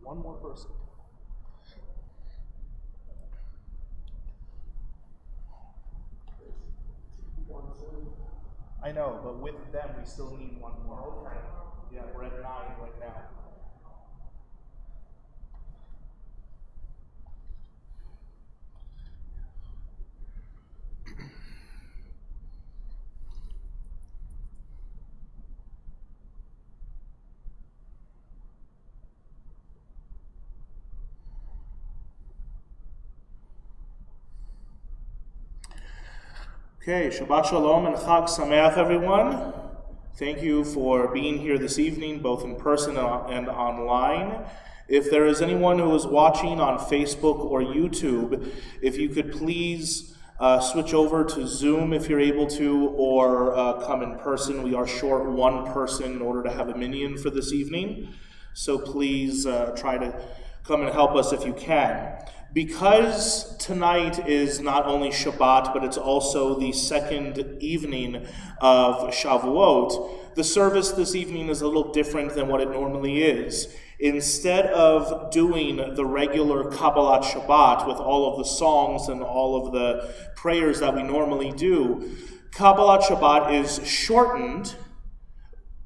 One more person. I know, but with them, we still need one more. Okay. Yeah, we're at 9 right now. Okay, Shabbat Shalom and Chag Sameach, everyone. Thank you for being here this evening, both in person and online. If there is anyone who is watching on Facebook or YouTube, if you could please switch over to Zoom if you're able to, or come in person. We are short one person in order to have a minyan for this evening. So please try to come and help us if you can. Because tonight is not only Shabbat, but it's also the second evening of Shavuot, the service this evening is a little different than what it normally is. Instead of doing the regular Kabbalat Shabbat with all of the songs and all of the prayers that we normally do, Kabbalat Shabbat is shortened,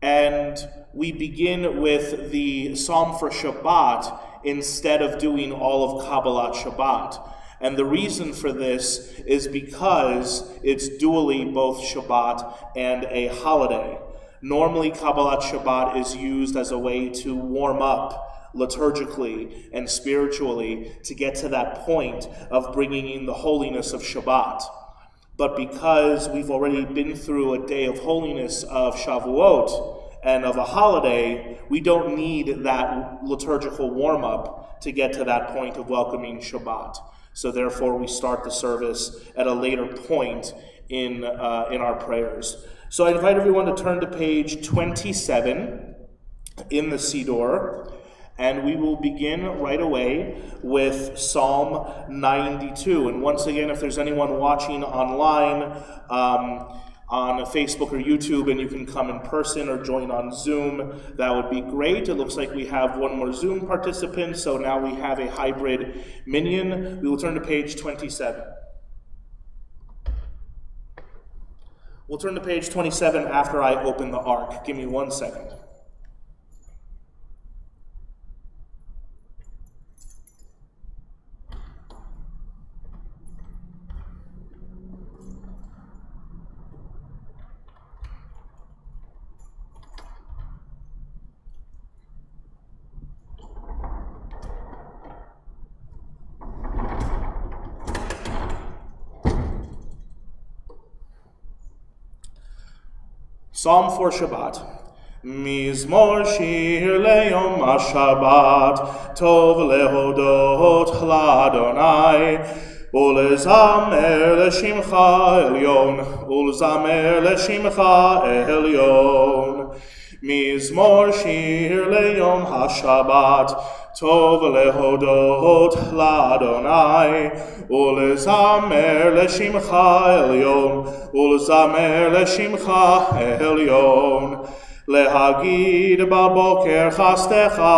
and we begin with the Psalm for Shabbat instead of doing all of Kabbalat Shabbat. And the reason for this is because it's dually both Shabbat and a holiday. Normally, Kabbalat Shabbat is used as a way to warm up liturgically and spiritually to get to that point of bringing in the holiness of Shabbat. But because we've already been through a day of holiness of Shavuot and of a holiday, we don't need that liturgical warm-up to get to that point of welcoming Shabbat. So therefore, we start the service at a later point in our prayers. So I invite everyone to turn to page 27 in the Siddur, and we will begin right away with Psalm 92. And once again, if there's anyone watching online on Facebook or YouTube, and you can come in person or join on Zoom, that would be great. It looks like we have one more Zoom participant, so now we have a hybrid minyan. We will turn to page 27. We'll turn to page 27 after I open the ark. Give me 1 second. Psalm for Shabbat. Mizmor shir leyom ha-Shabbat, tov lehodot l'Adonai, ulezamer l'shimcha elyon, ulezamer l'shimcha elyon. Mizmor shir leyom ha-Shabbat, Tov lehodot l'Adonai, ulezamer l'shimcha elyon, ulezamer l'shimcha elyon. Lehagid baboker chastecha,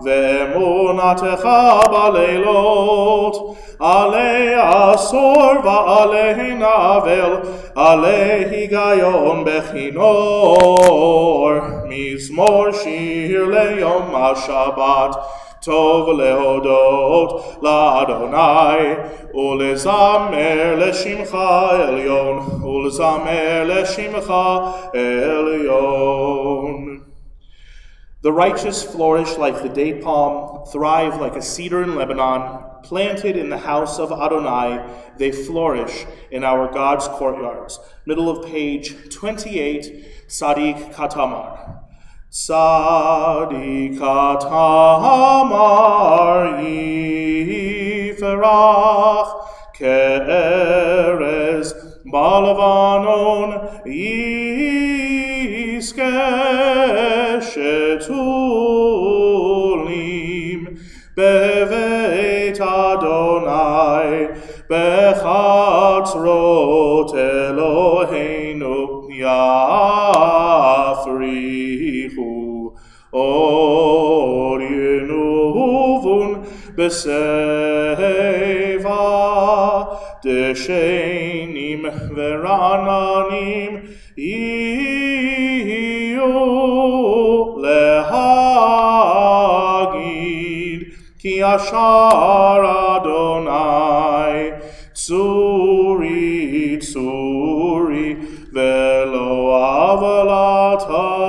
ve'emunatecha baleilot, alei asor va'alei navel, alei higayon bechinor. Mizmor shir leyom ha-Shabbat, Tov lehodot l'Adonai, ulezamer l'shimcha elyon, ulezamer l'shimcha elyon. The righteous flourish like the date palm, thrive like a cedar in Lebanon, planted in the house of Adonai, they flourish in our God's courtyards. Middle of page 28, Tzadik Katamar. Tzadik Katamar yiferach ke'erez ba'levanon yiske shetulim beveit Adonai bechatzrot Eloheinu yafrichu Or Yenuvun Beseva Deshenim Verananim Iyu Lehagid Ki Ashar Adonai Tsuri Tsuri Velo Avalatabo.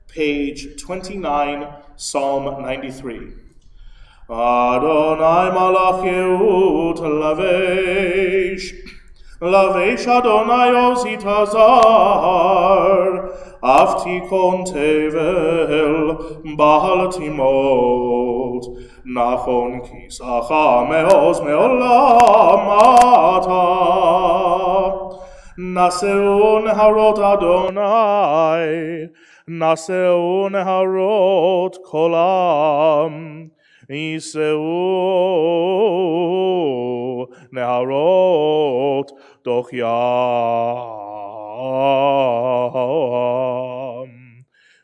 Page 29, Psalm 93. Adonai malach Yehud lavesh, lavesh Adonai ozit hazar, aftikon tevel bahal timot, nachon kisacha meoz meolam ata. Naseun harot Adonai, Naseun harot kolam, Iseu neharot dochyam.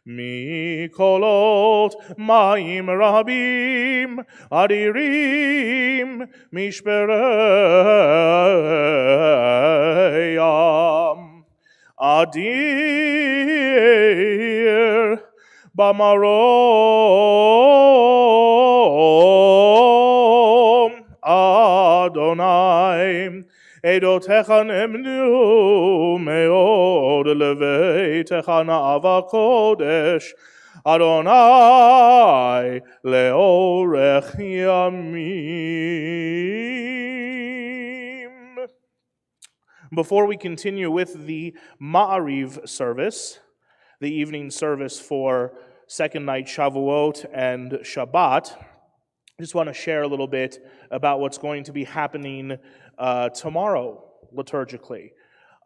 Mikolot maim rabim adirim mishpereyam adir bamarom Adonai Edotecha nemnu meod leveitecha na'ava kodesh Adonai leorech yamim. Before we continue with the Ma'ariv service, the evening service for second night Shavuot and Shabbat, I just want to share a little bit about what's going to be happening tomorrow liturgically.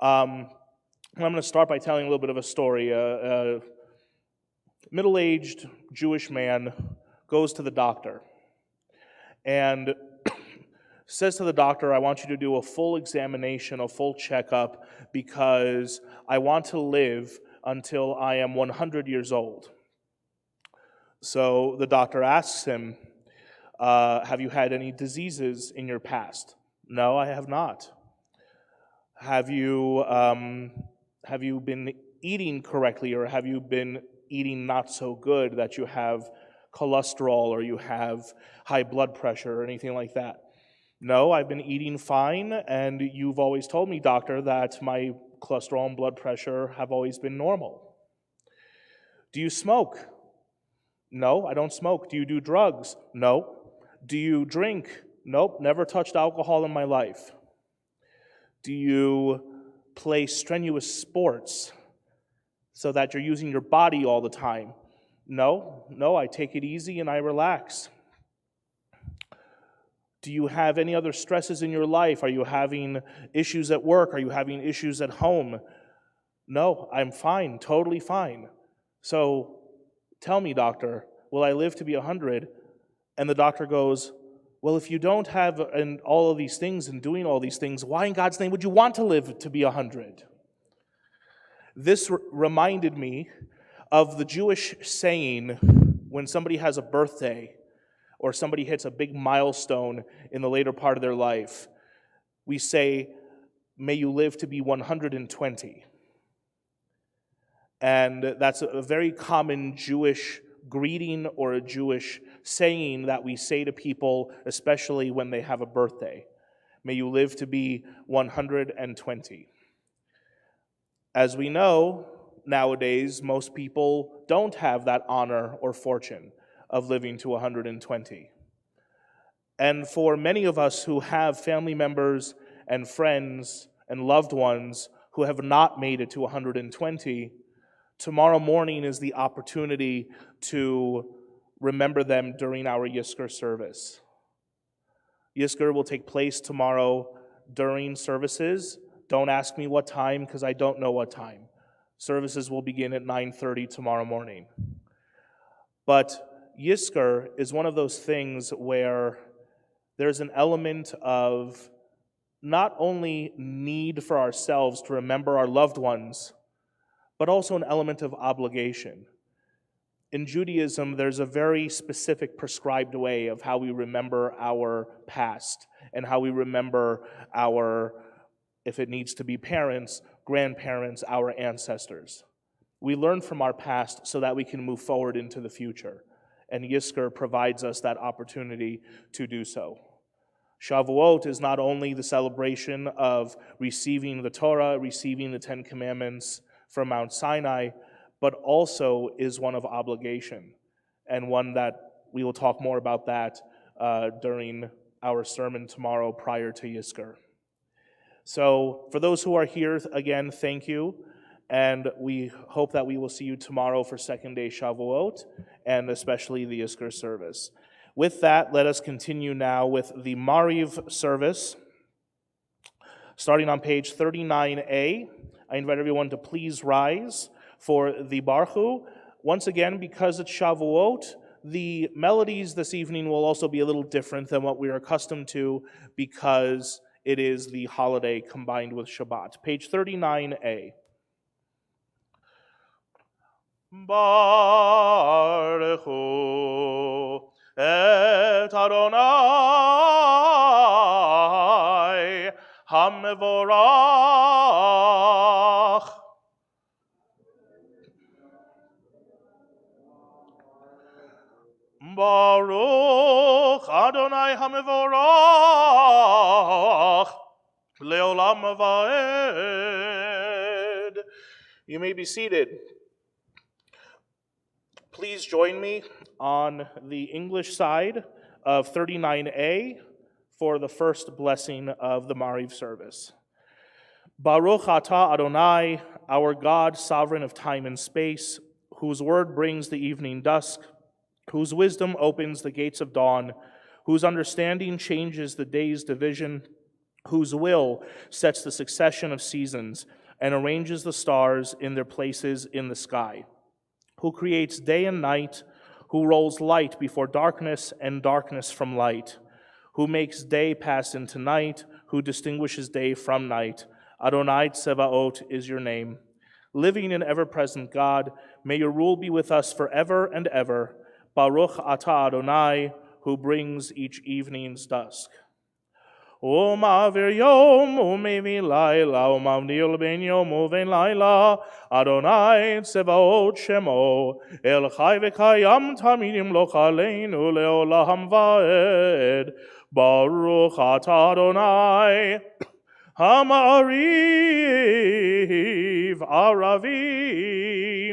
I'm going to start by telling a little bit of a story. A middle-aged Jewish man goes to the doctor and says to the doctor, I want you to do a full examination, a full checkup, because I want to live until I am 100 years old. So the doctor asks him, have you had any diseases in your past? No, I have not. Have you been eating correctly, or have you been eating not so good that you have cholesterol or you have high blood pressure or anything like that? No, I've been eating fine, and you've always told me, doctor, that my cholesterol and blood pressure have always been normal. Do you smoke? No, I don't smoke. Do you do drugs? No. Do you drink? Nope, never touched alcohol in my life. Do you play strenuous sports so that you're using your body all the time? No, I take it easy and I relax. Do you have any other stresses in your life? Are you having issues at work? Are you having issues at home? No, I'm fine, totally fine. So tell me, doctor, will I live to be 100? And the doctor goes, well, if you don't have all of these things and doing all these things, why in God's name would you want to live to be 100? This reminded me of the Jewish saying when somebody has a birthday or somebody hits a big milestone in the later part of their life. We say, may you live to be 120. And that's a very common Jewish greeting or a Jewish saying that we say to people, especially when they have a birthday. May you live to be 120. As we know, nowadays, most people don't have that honor or fortune of living to 120. And for many of us who have family members and friends and loved ones who have not made it to 120, tomorrow morning is the opportunity to remember them during our Yizkor service. Yizkor will take place tomorrow during services. Don't ask me what time, because I don't know what time. Services will begin at 9:30 tomorrow morning. But Yizkor is one of those things where there's an element of not only need for ourselves to remember our loved ones, but also an element of obligation. In Judaism, there's a very specific prescribed way of how we remember our past and how we remember our, if it needs to be parents, grandparents, our ancestors. We learn from our past so that we can move forward into the future. And Yizkor provides us that opportunity to do so. Shavuot is not only the celebration of receiving the Torah, receiving the Ten Commandments from Mount Sinai, but also is one of obligation, and one that we will talk more about that during our sermon tomorrow prior to Yizkor. So for those who are here, again, thank you, and we hope that we will see you tomorrow for second day Shavuot, and especially the Yizkor service. With that, let us continue now with the Mariv service. Starting on page 39a, I invite everyone to please rise for the Barchu. Once again, because it's Shavuot, the melodies this evening will also be a little different than what we are accustomed to because it is the holiday combined with Shabbat. Page 39a. Baruch Hu et Adonai HaMevorach. Baruch Adonai HaMevorach Leolam Vaed. You may be seated. Please join me on the English side of 39a for the first blessing of the Mariv service. Baruch atah Adonai, our God, sovereign of time and space, whose word brings the evening dusk, whose wisdom opens the gates of dawn, whose understanding changes the day's division, whose will sets the succession of seasons and arranges the stars in their places in the sky, who creates day and night, who rolls light before darkness and darkness from light, who makes day pass into night, who distinguishes day from night. Adonai Tsevaot is your name. Living and ever-present God, may your rule be with us forever and ever. Baruch atah Adonai, who brings each evening's dusk. U'ma'avir yom u'mevi laila u'mavnil ben yom u'ven laila Adonai Tsevaot Shemo El chai v'kayam tamidim lo chaleinu leolam va'ed Baruch atah Adonai Ha'ma'ariv Aravim.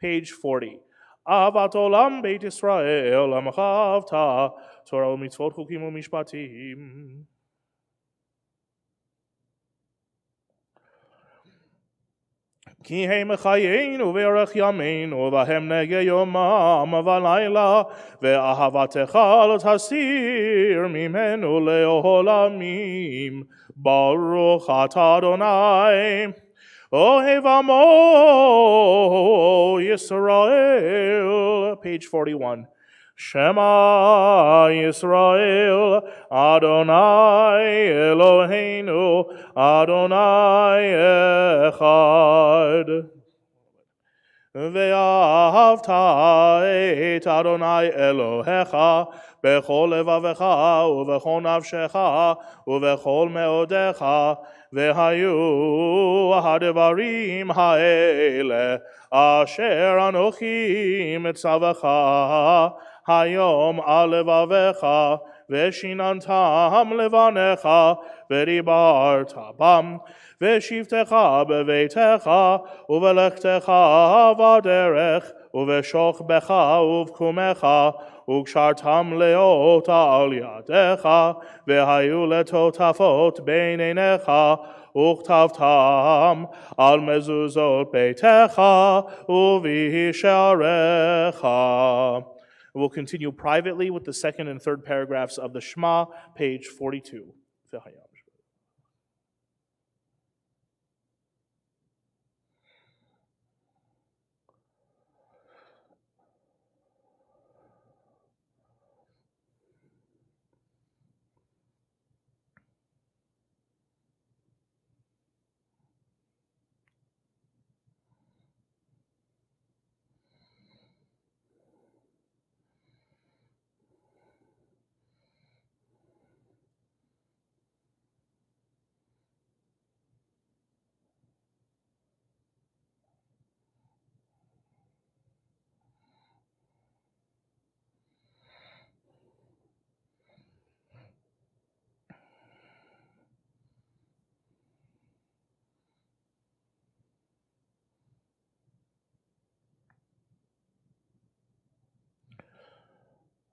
Page 40. Avat olam Beit Yisrael amchavta Torah u'mitzvot chukim u'mishpatim. Ki hei mechayenu ve'erech yameinu v'hem nege yomam v'layla ve'ahavatecha lo tasir mimenu le'olamim. Baruch atah Adonai Ohev Amo Yisrael. Page 41. Shema Yisrael, Adonai Eloheinu, Adonai Echad. Ve'ahavta et Adonai Elohecha bechol levavecha uvechol nafshecha uvechol meodecha ve'hayu hadevarim ha'ele asher anochi mitzavacha hayom al levavecha ve'shinantam levanecha ve'dibarta bam ve'shivtecha beveitecha uvelechtecha vaderech uveshochbecha uvkumecha ukshartam leota al yadecha ve'hayu letotafot beinenecha uktavtam al mezuzot beitecha uvisharecha. We'll continue privately with the second and third paragraphs of the Shema, page 42.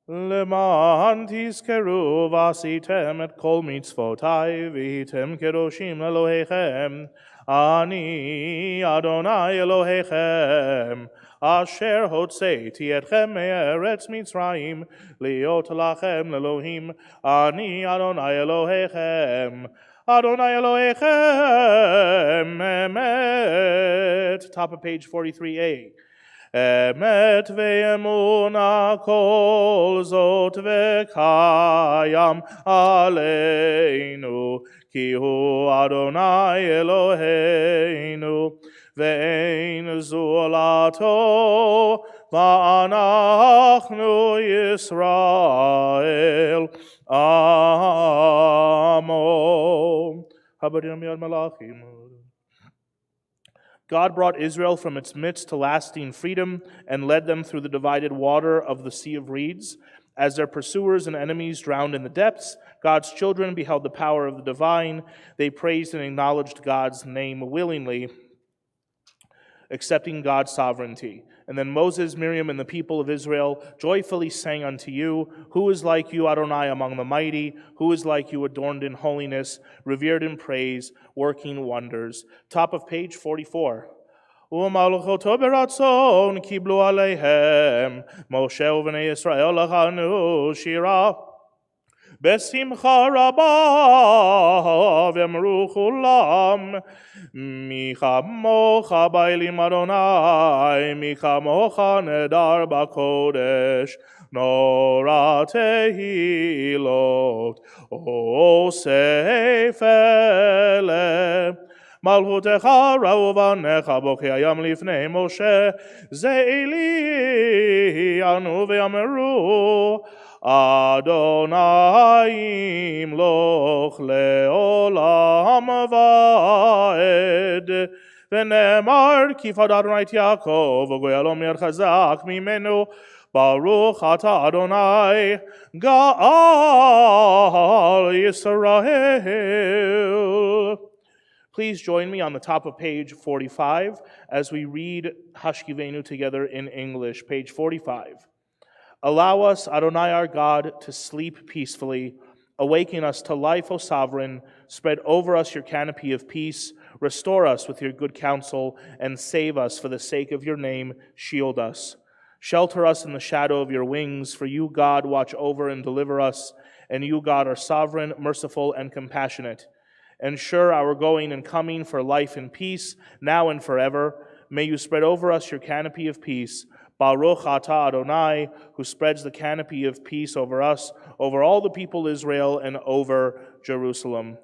למען תזכרו ועשיתם את כל מצוותיי והייתם קדושים לאלוהיכם, אני אדוני אלוהיכם, אשר הוצאתי אתכם מארץ מצרים, להיות לכם לאלוהים, אני אדוני אלוהיכם. Adonai Elohechem, Emet. Top of page 43a. Emet ve'emuna kol zot ve'kayam aleinu, ki hu Adonai Eloheinu, ve'ein zulato, va'anachnu Yisrael. Amo. God brought Israel from its midst to lasting freedom and led them through the divided water of the Sea of Reeds. As their pursuers and enemies drowned in the depths, God's children beheld the power of the divine. They praised and acknowledged God's name willingly, accepting God's sovereignty. And then Moses, Miriam, and the people of Israel joyfully sang unto you, who is like you, Adonai, among the mighty? Who is like you, adorned in holiness, revered in praise, working wonders? Top of page 44. ומלכותו ברצון קיבלו עליהם, משה ובני ישראל לחנו שירה. בשמחה רבה ואמרו כולם, מי כמוך באלים אדוני, מי כמוך נדר בקודש, נורא תהילות, עושה פלא. מלכותך ראו בניך בוקי הים לפני משה, זה אלי ענו ואמרו, אדוני ימלוך לעולם ועד. ונאמר כי פדה אדוני את יעקב וגואל אומר חזק ממנו, ברוך אתה אדוני גאל ישראל. Please join me on the top of page 45 as we read Hashkivenu together in English, page 45. Allow us, Adonai our God, to sleep peacefully. Awaken us to life, O Sovereign. Spread over us your canopy of peace. Restore us with your good counsel, and save us for the sake of your name. Shield us. Shelter us in the shadow of your wings, for you, God, watch over and deliver us, and you, God, are sovereign, merciful, and compassionate. Ensure our going and coming for life and peace, now and forever. May you spread over us your canopy of peace. Baruch atah Adonai, who spreads the canopy of peace over us, over all the people Israel, and over Jerusalem.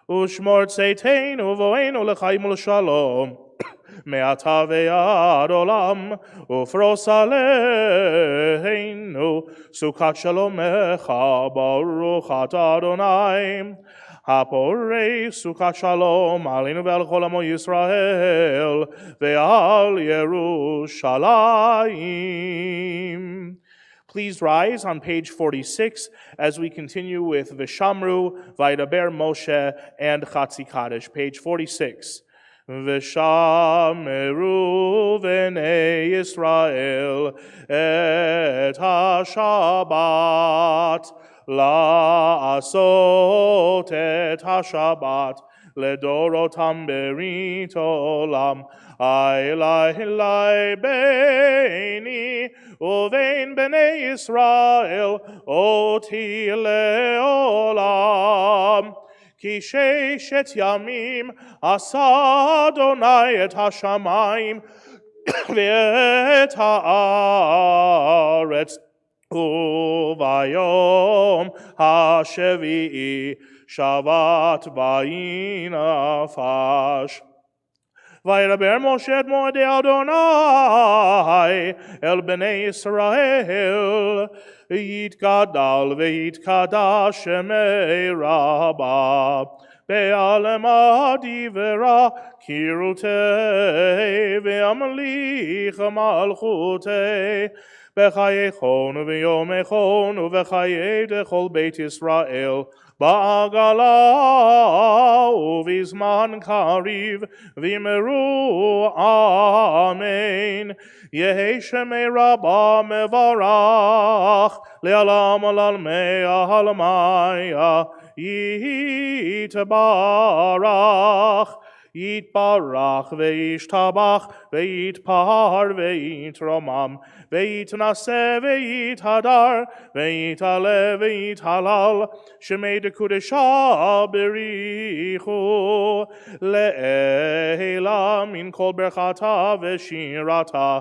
Ushmor tzeiteinu vo'enu l'chaim u'shalom, me'ata ve'ad olam, ufros aleinu, sukat shalomecha, baruch atah Adonai. Haporei sukat shalom aleinu ve'al chol amo Yisrael ve'al Yerushalayim. Please rise on page 46 as we continue with Vishamru, Vaidaber Moshe, and Chatzi Kaddish, page 46. Vishameru v'nei Yisrael et ha-Shabbat לעשות את השבת לדורותם ברית עולם. אלי ביני ובין בני ישראל אותי לעולם. כי ששת ימים עשה אדוני את השמיים ואת הארץ, וביום השביעי שבת וינפש. וידבר משה את מועדי אדוני אל בני ישראל, יתגדל ויתקדש שמי רבה, בעלמא דברה קירותי וימליך מלכותי, בחייכון וביומכון ובחיי דכל בית ישראל בעגלה ובזמן קריב ואמרו אמן. יהי שמי רבה מברך לעלם ולעלמי העלמיה יתברך. יתברך וישתבח ויתפאר ויתרומם ויתנשא ויתהדר ויתעלה ויתהלל שמי דקודשה בריחו לעילה מן כל ברכתה ושירתה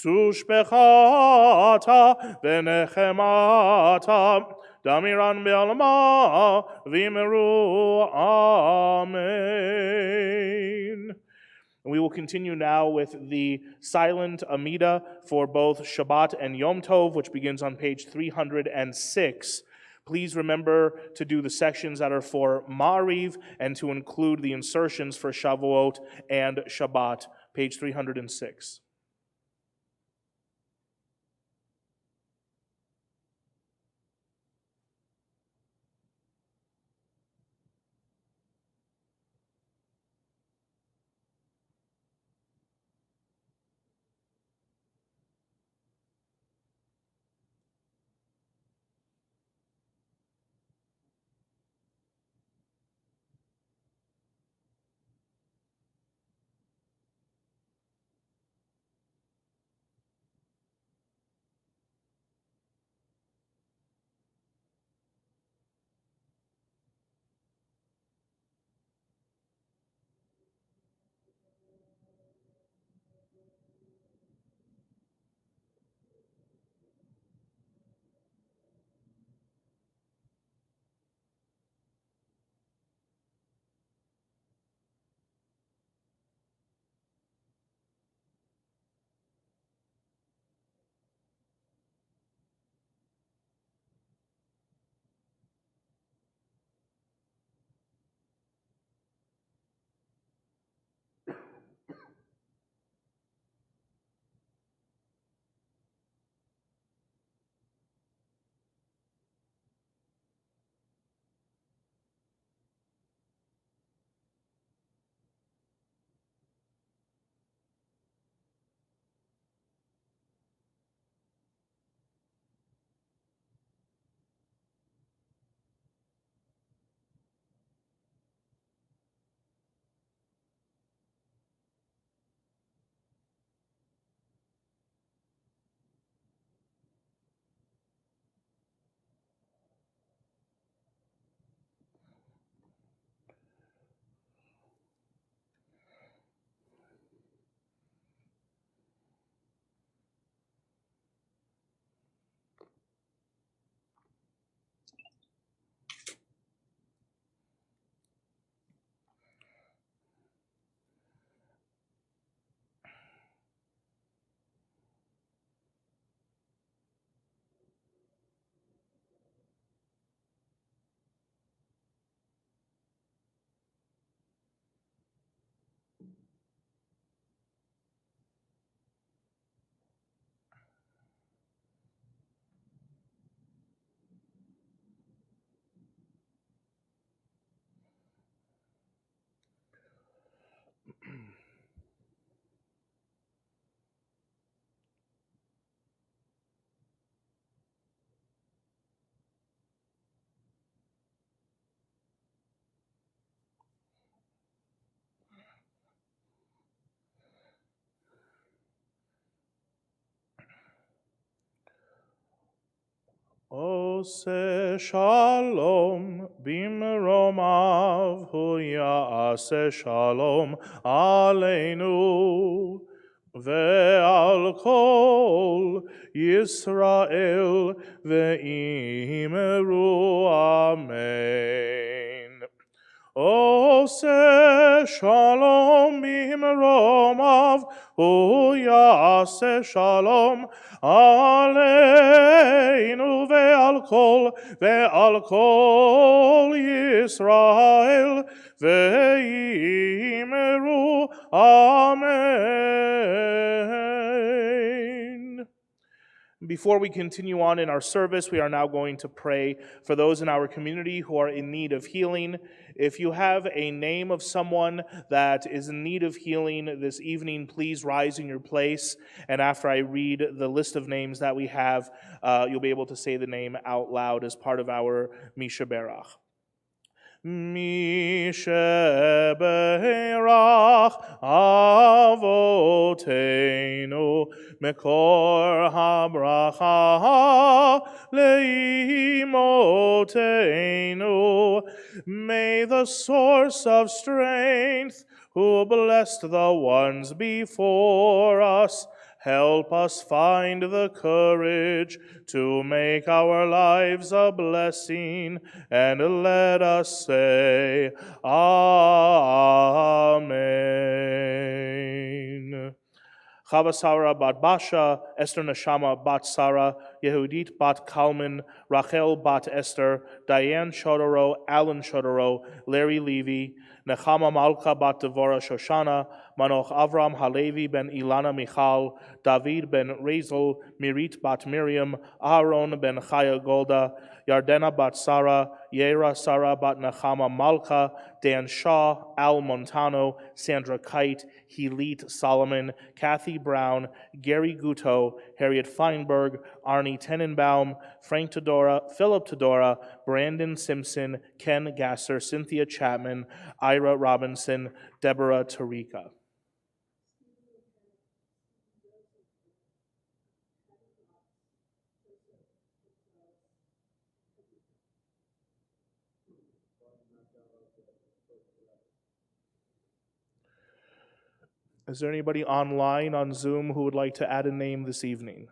תושבחתה ונחמתה דמירן בעלמה ואמרו amen. We will continue now with the silent Amida for both Shabbat and Yom Tov, which begins on page 306. Please remember to do the sections that are for Ma'ariv and to include the insertions for Shavuot and Shabbat, page 306. Ose shalom bimromav hu ya'ase shalom aleinu ve'al kol Yisrael ve'imeru amen. Ose shalom bimromav hu ya'ase shalom aleinu ve'al kol Yisrael ve'imeru amen. Before we continue on in our service, we are now going to pray for those in our community who are in need of healing. If you have a name of someone that is in need of healing this evening, please rise in your place. And after I read the list of names that we have, you'll be able to say the name out loud as part of our Misha Berach. Misheberach Avotenu Mekor Habracha Leimotenu. May the source of strength, who blessed the ones before us, help us find the courage to make our lives a blessing, and let us say, Amen. Chava Sarah bat Basha, Esther Neshama bat Sarah, Yehudit bat Kalman, Rachel bat Esther, Diane Chodoro, Alan Chodoro, Larry Levy, Nechama Malka bat Devorah Shoshana, Manoch Avram Halevi ben Ilana Michal, David ben Razel, Mirit bat Miriam, Aaron ben Chaya Golda, Yardena bat Sarah, Yera Sarah bat Nechama Malka, Dan Shaw, Al Montano, Sandra Kite, Helit Solomon, Kathy Brown, Gary Guto, Harriet Feinberg, Arnie Tenenbaum, Frank Todora, Philip Todora, Brandon Simpson, Ken Gasser, Cynthia Chapman, Ira Robinson, Deborah Tarika. Is there anybody online on Zoom who would like to add a name this evening?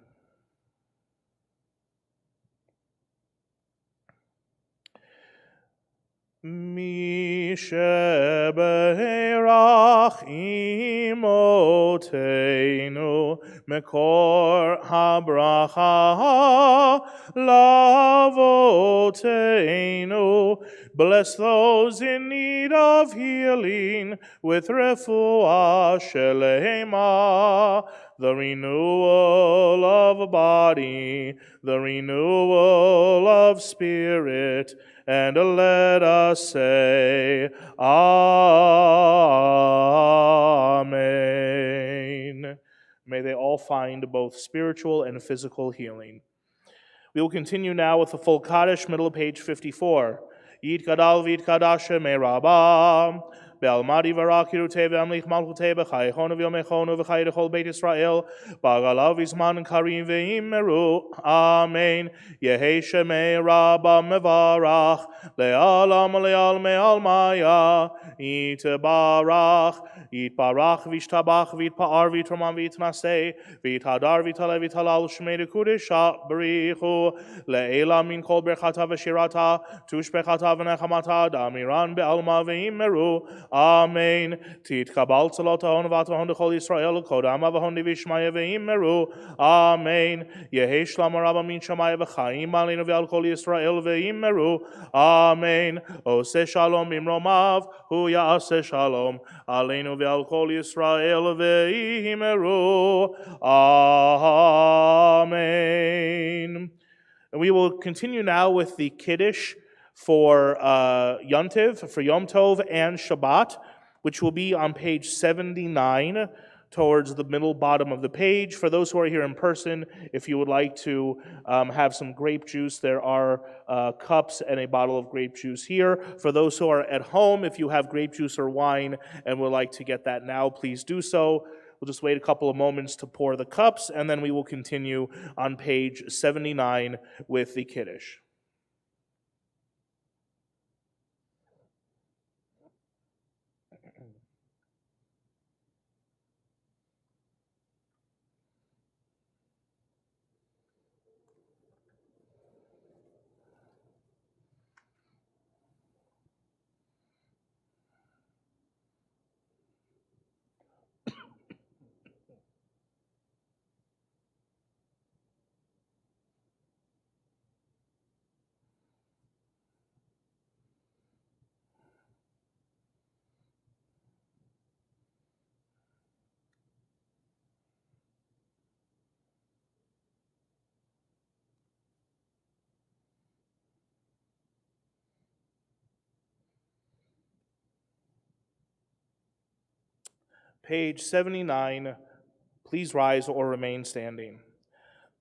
Misheberach imotenu mekor habracha lavotenu. Bless those in need of healing with refuah shelema, the renewal of body, the renewal of spirit, and let us say, Amen. May they all find both spiritual and physical healing. We will continue now with the full Kaddish, middle of page 54. Yit Gadal Vit Kadash Merabah. Be'almadi v'rakirute ve'amlich malchute b'chayechonu v'yomechonu v'chayechol Beit Yisrael b'agalav v'zman karim v'immeru. Amen. Yehi shemei Rabba mevarach le'alam le'al me'al maya yitbarach v'ishtabach v'itpa'ar v'yitroman v'yitnaseh v'yithadar v'yitale v'yitalal shmei dekudesha b'richu le'ela min kol berchata v'shirata tushbechata v'nechamata damiran be'alma v'immeru. Amen. Titkabal tzalotahon v'atahon dechol Yisrael kodam avahon divishmaya ve'immeru. Amen. Yehi shlam rabba min shamaya v'chaim alinu ve'al kol Yisrael ve'immeru. Amen. Ose shalom imromav hu ya'ase shalom alinu ve'al kol Yisrael ve'immeru. Amen. And we will continue now with the Kiddush for Yontiv, for Yom Tov and Shabbat, which will be on page 79 towards the middle bottom of the page. For those who are here in person, if you would like to have some grape juice, there are cups and a bottle of grape juice here. For those who are at home, if you have grape juice or wine and would like to get that now, please do so. We'll just wait a couple of moments to pour the cups, and then we will continue on page 79 with the Kiddush. Page 79. Please rise or remain standing.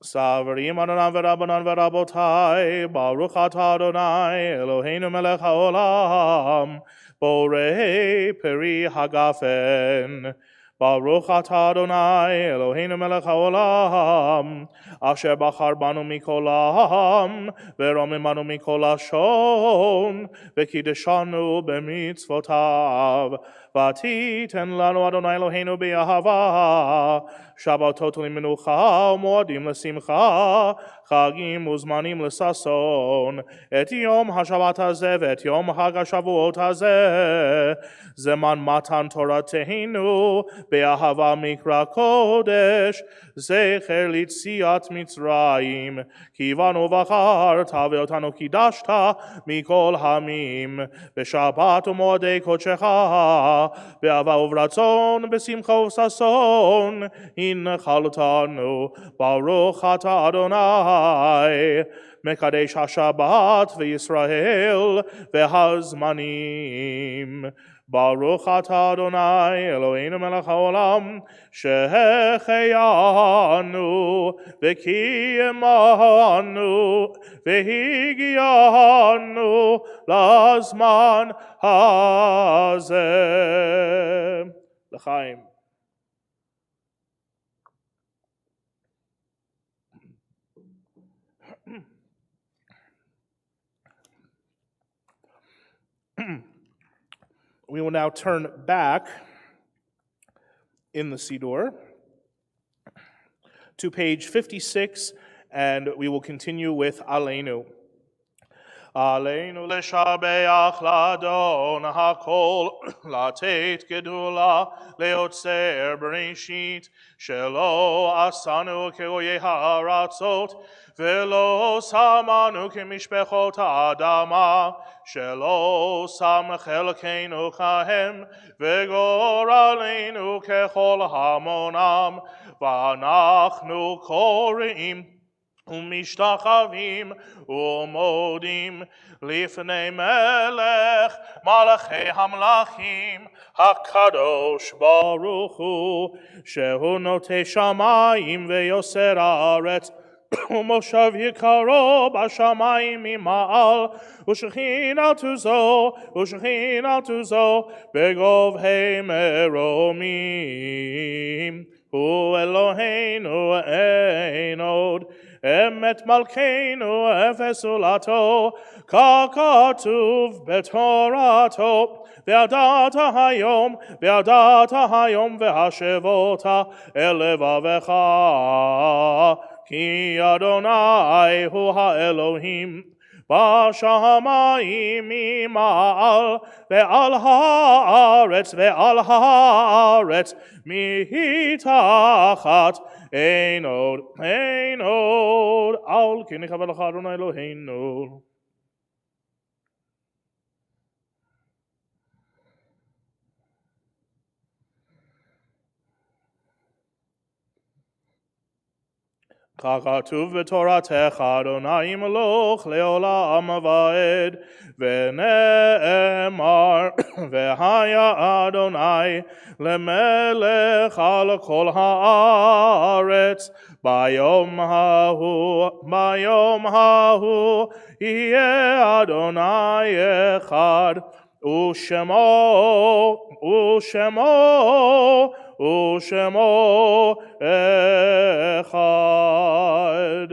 Savrim Adonai v'Rabbanan v'Rabotai, Baruch atah Adonai, Eloheinu melech haolam, Borei peri hagafen. Baruch atah Adonai, Eloheinu melech haolam, Asher bachar banu mikol ha'am, V'romim banu mikol hashon, V'kideshanu b'mitzvotav, V'atiten lanu Adonai Eloheinu b'yahava, Shabbatot l'menucha, Moadim l'simcha, Chagim uzmanim l'sason, Et yom haShabbat hazeh, V'et yom Hag haShavuot hazeh, Zeman matan Torateinu, Be'ahava mikra kodesh, Zecher litziat Mitzrayim, Kivanu v'charta, Ve'otanu kidashta, Mikol hamim, Be'shabbat u'moadei kodshecha, Be'ava uvratzon, Be'simcha u'sason, Inchaltanu, Baruch atah Adonai, Mekadesh HaShabbat v'Yisrael v'Hazmanim. Baruch atah Adonai, Eloheinu melech haolam, Shehecheyanu, V'kiyemanu, V'higianu, Lazman hazeh. L'chaim. We will now turn back in the Siddur to page 56, and we will continue with Aleinu. Aleinu leshabeach ladon hakol, latet gedula leotzer bereshit, shelo asanu keoye haratzot, velo samanu kemishpechot adama, shelo sam chelkeinu kahem, vegoralenu kechol hamonam, vanachnu koreim, ומשתחווים ומודים לפני מלך מלכי המלכים הקדוש ברוך הוא שהוא נוטה שמיים ויוסר הארץ ומושב יקרו בשמיים ממעל ושכינתו זו בגובהי מרומים הוא אלוהינו אין עוד אמת מלכנו אפס עולתו ככתוב בתורתו וידעת היום והשבות אל לבבך כי אדוני הוא האלוהים בשמיים ממעל ועל הארץ מתחת אין עוד על כן נכבד לך אדוני אלוהינו. ככתוב בתורתך אדוני ימלוך לעולם ועד ונאמר והיה אדוני למלך על כל הארץ ביום ההוא יהיה אדוני אחד ושמו echad.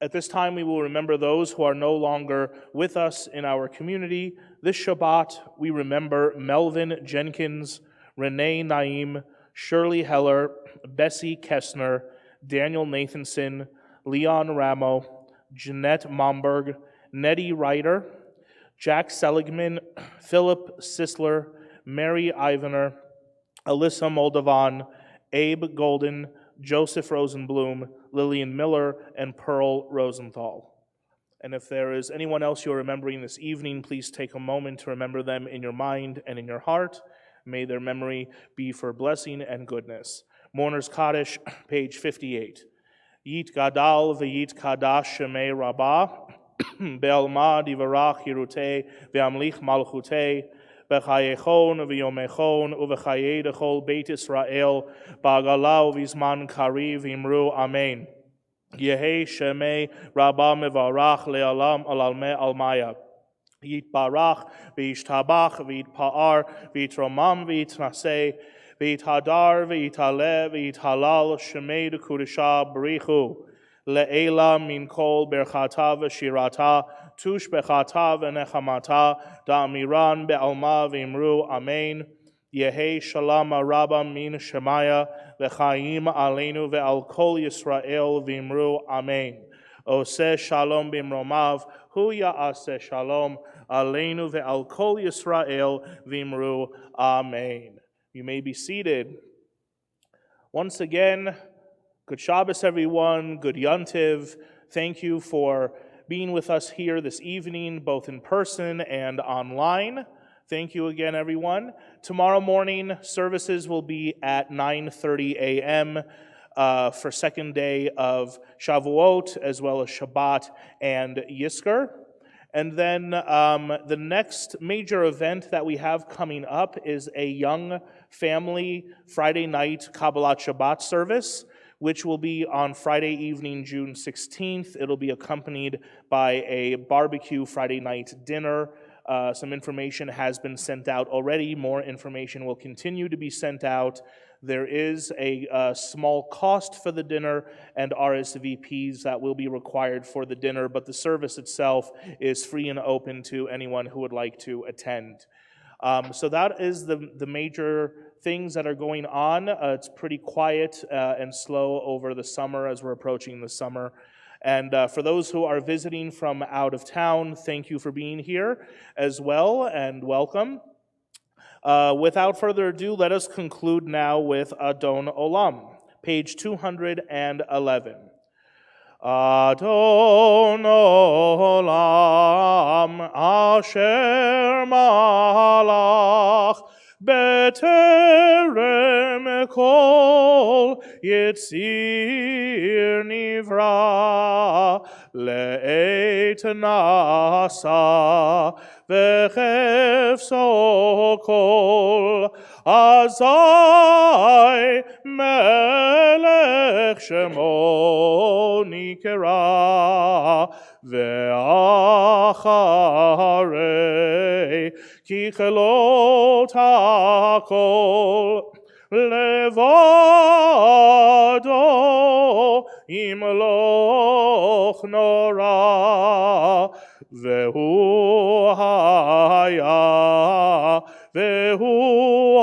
At this time, we will remember those who are no longer with us in our community. This Shabbat, we remember Melvin Jenkins, Renee Naim, Shirley Heller, Bessie Kessner, Daniel Nathanson, Leon Ramo, Jeanette Momberg, Nettie Ryder, Jack Seligman, Philip Sisler, Mary Ivaner, Alyssa Moldovan, Abe Golden, Joseph Rosenblum, Lillian Miller, and Pearl Rosenthal. And if there is anyone else you're remembering this evening, please take a moment to remember them in your mind and in your heart. May their memory be for blessing and goodness. Mourner's Kaddish, page 58. Yit Gadal v'yit Kadash Shemei Rabbah, Be'alma divarach Hirutei, Ve'amlich Malchutei, b'chayechon v'yomechon u'v'chayei dechol Beit Israel ba'agala u'vizman kariv imru amen. Yehi shemei rabba mevarach le'alam alalme almaya. Yitbarach v'yishtabach v'yitpa'ar v'yitromam v'yitnaseh v'yithadar v'yitale v'yithalal shemei d'kudesha b'richu le'ela min kol berchata v'shirata tush bechata v'nechamata da'amiran be'alma v'imru amen. Yehi shalom rabba min shemaya v'chaim aleinu ve'al kol Yisrael v'imru amen. Oseh shalom b'imromav hu ya'aseh shalom aleinu ve'al kol Yisrael v'imru amen. You may be seated. Once again, good Shabbos, everyone. Good Yontiv. Thank you for being with us here this evening, both in person and online. Thank you again, everyone. Tomorrow morning, services will be at 9:30 a.m. For second day of Shavuot, as well as Shabbat and Yizkor. And then the next major event that we have coming up is a young family Friday night Kabbalat Shabbat service, which will be on Friday evening, June 16th. It'll be accompanied by a barbecue Friday night dinner. Some information has been sent out already. More information will continue to be sent out. There is a small cost for the dinner and RSVPs that will be required for the dinner, but the service itself is free and open to anyone who would like to attend. So that is the major things that are going on. It's pretty quiet and slow over the summer as we're approaching the summer. And for those who are visiting from out of town, thank you for being here as well, and welcome. Without further ado, let us conclude now with Adon Olam, page 211. Adon Olam asher malach beterem kol yitzir nivra le'et nasa v'chefso kol azai melech shemo nikra ve'acharei ki chelot hakol levado imloch nora vehu haya vehu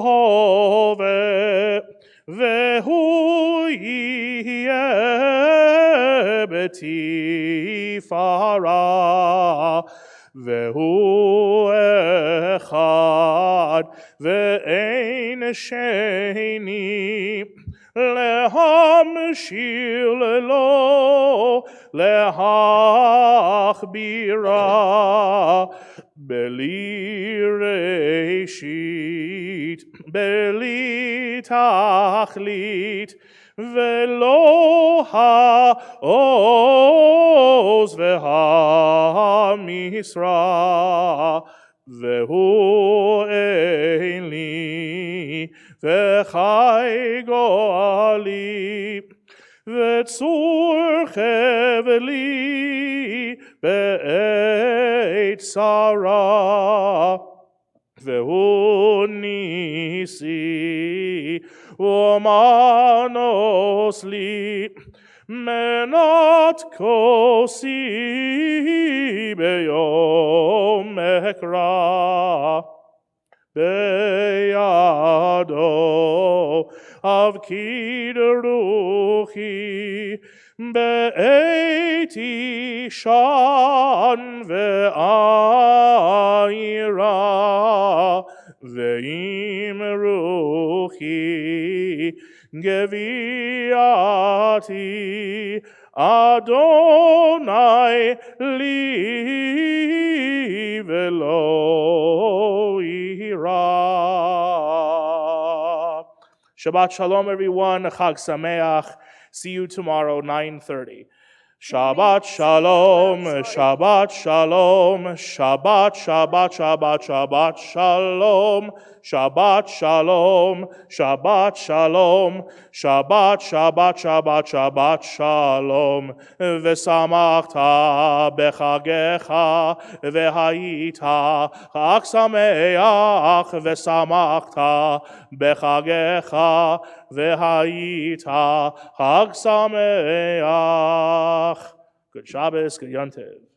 hove vehu yeh betifara vehu echad ve'ein sheni lehamshil lo lehachbira beli reishit beli tachlit velo ha'oz ve'ha'misra vehu eli ve'chai go'ali ve'tzur cheveli be'et sarah ve'hu nisi u'manos li menat kosi beyom ekra beyado avkid ruchi be'eti shan ve'ayira ve'im ruchi geviati Adonai li velo ira. Shabbat Shalom, everyone. Chag Sameach. See you tomorrow, 9:30. Shabbat Shalom, Shabbat Shalom, Shabbat, Shabbat, Shabbat, Shabbat Shalom, Shabbat Shalom, Shabbat Shalom, Shabbat, Shabbat, Shabbat, Shabbat Shalom, V'samachta b'chagecha, v'hayita chag sameach, V'samachta b'chagecha, v'hayita chag sameach. Good Shabbos, good Yontiv.